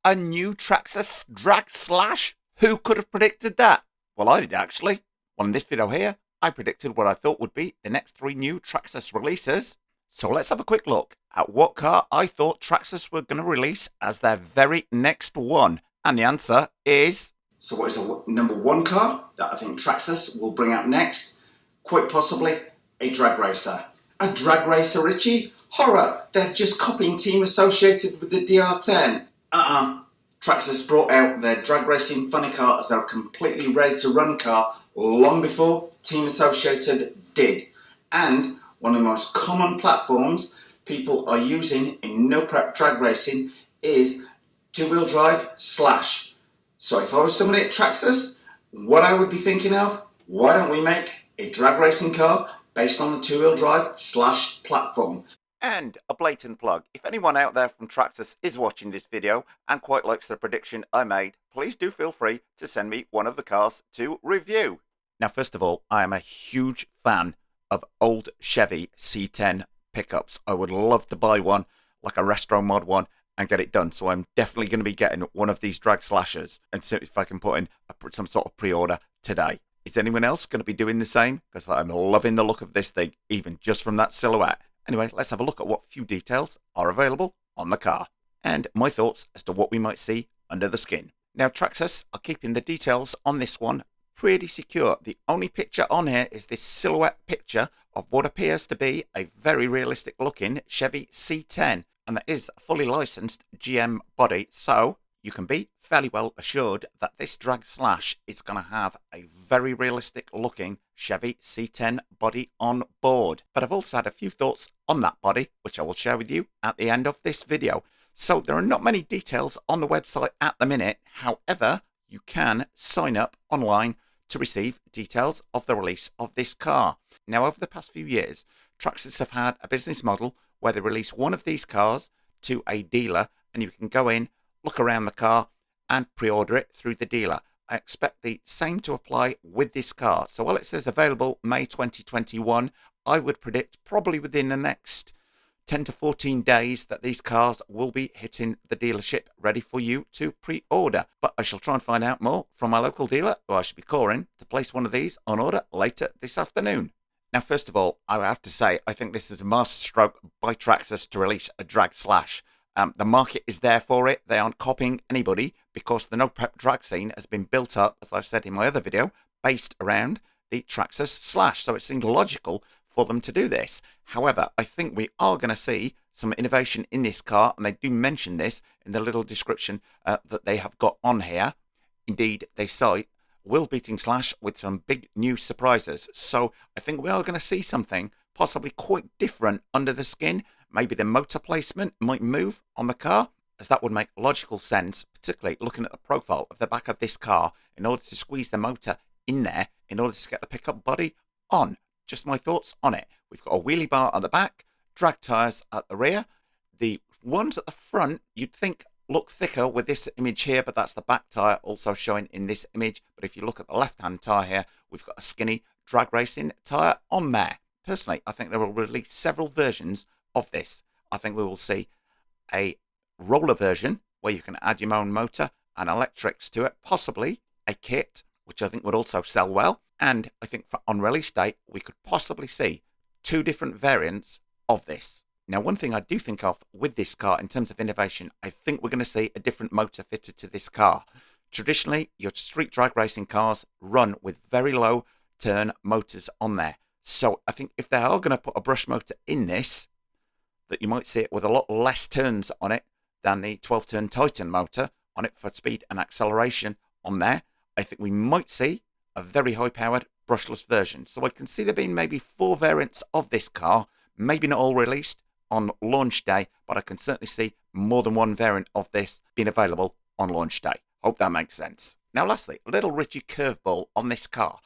A new Traxxas drag slash? Who could have predicted that? Well, I did actually. Well, in this video here, I predicted what I thought would be the next 3 new Traxxas releases. So let's have a quick look at what car I thought Traxxas were going to release as their very next one. And the answer is... So what is the number 1 car that I think Traxxas will bring out next? Quite possibly a drag racer. A drag racer, Richie? Horror! They're just copying team associated with the DR10. Traxxas brought out their drag racing funny car as their completely ready to run car long before Team Associated did. And one of the most common platforms people are using in no prep drag racing is 2-wheel drive slash. So if I was somebody at Traxxas, what I would be thinking of, why don't we make a drag racing car based on the 2-wheel drive slash platform? And a blatant plug, if anyone out there from Traxxas is watching this video and quite likes the prediction I made, please do feel free to send me one of the cars to review. Now, first of all, I am a huge fan of old Chevy C10 pickups. I would love to buy one, like a retro mod one, and get it done. So I'm definitely going to be getting one of these drag slashers and see if I can put in some sort of pre-order today. Is anyone else going to be doing the same? Because I'm loving the look of this thing, even just from that silhouette. Anyway, let's have a look at what few details are available on the car and my thoughts as to what we might see under the skin. Now, Traxxas are keeping the details on this one pretty secure. The only picture on here is this silhouette picture of what appears to be a very realistic looking Chevy C10, and that is a fully licensed GM body, so you can be fairly well assured that this drag slash is going to have a very realistic looking Chevy C10 body on board. But I've also had a few thoughts on that body, which I will share with you at the end of this video. So there are not many details on the website at the minute. However, you can sign up online to receive details of the release of this car. Now, over the past few years, Traxxas have had a business model where they release one of these cars to a dealer and you can go in, look around the car and pre-order it through the dealer. I expect the same to apply with this car. So while it says available May 2021, I would predict probably within the next 10 to 14 days that these cars will be hitting the dealership ready for you to pre-order. But I shall try and find out more from my local dealer, who I should be calling to place one of these on order later this afternoon. Now, first of all, I have to say, I think this is a masterstroke by Traxxas to release a drag slash. The market is there for it. They aren't copying anybody because the no prep drag scene has been built up, as I've said in my other video, based around the Traxxas slash. So it seemed logical for them to do this. However, I think we are going to see some innovation in this car, and they do mention this in the little description that they have got on here. Indeed, they cite Will Beating Slash with some big new surprises. So I think we are going to see something possibly quite different under the skin. Maybe the motor placement might move on the car, as that would make logical sense, particularly looking at the profile of the back of this car in order to squeeze the motor in there in order to get the pickup body on. Just my thoughts on it. We've got a wheelie bar at the back, drag tyres at the rear. The ones at the front you'd think look thicker with this image here, but that's the back tyre also showing in this image. But if you look at the left-hand tyre here, we've got a skinny drag racing tyre on there. Personally, I think they will release several versions of this. I think we will see a roller version where you can add your own motor and electrics to it, possibly a kit, which I think would also sell well. And I think on release date, we could possibly see 2 different variants of this. Now, one thing I do think of with this car in terms of innovation, I think we're going to see a different motor fitted to this car. Traditionally, your street drag racing cars run with very low turn motors on there. So I think if they are going to put a brush motor in this, that you might see it with a lot less turns on it than the 12-turn Titan motor on it for speed and acceleration on there. I think we might see a very high-powered brushless version. So I can see there being maybe 4 variants of this car, maybe not all released on launch day, but I can certainly see more than 1 variant of this being available on launch day. Hope that makes sense. Now, lastly, a little Richie curveball on this car.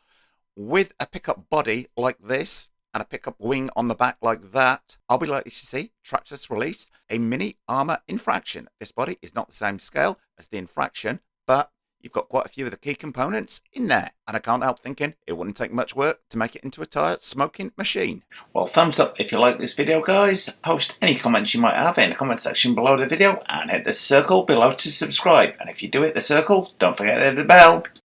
With a pickup body like this and a pickup wing on the back like that, I'll be likely to see Traxxas release a mini armor infraction. This body is not the same scale as the infraction, but you've got quite a few of the key components in there, and I can't help thinking it wouldn't take much work to make it into a tire smoking machine. Well, thumbs up if you like this video, guys. Post any comments you might have in the comment section below the video, and hit the circle below to subscribe. And if you do hit the circle, don't forget to hit the bell.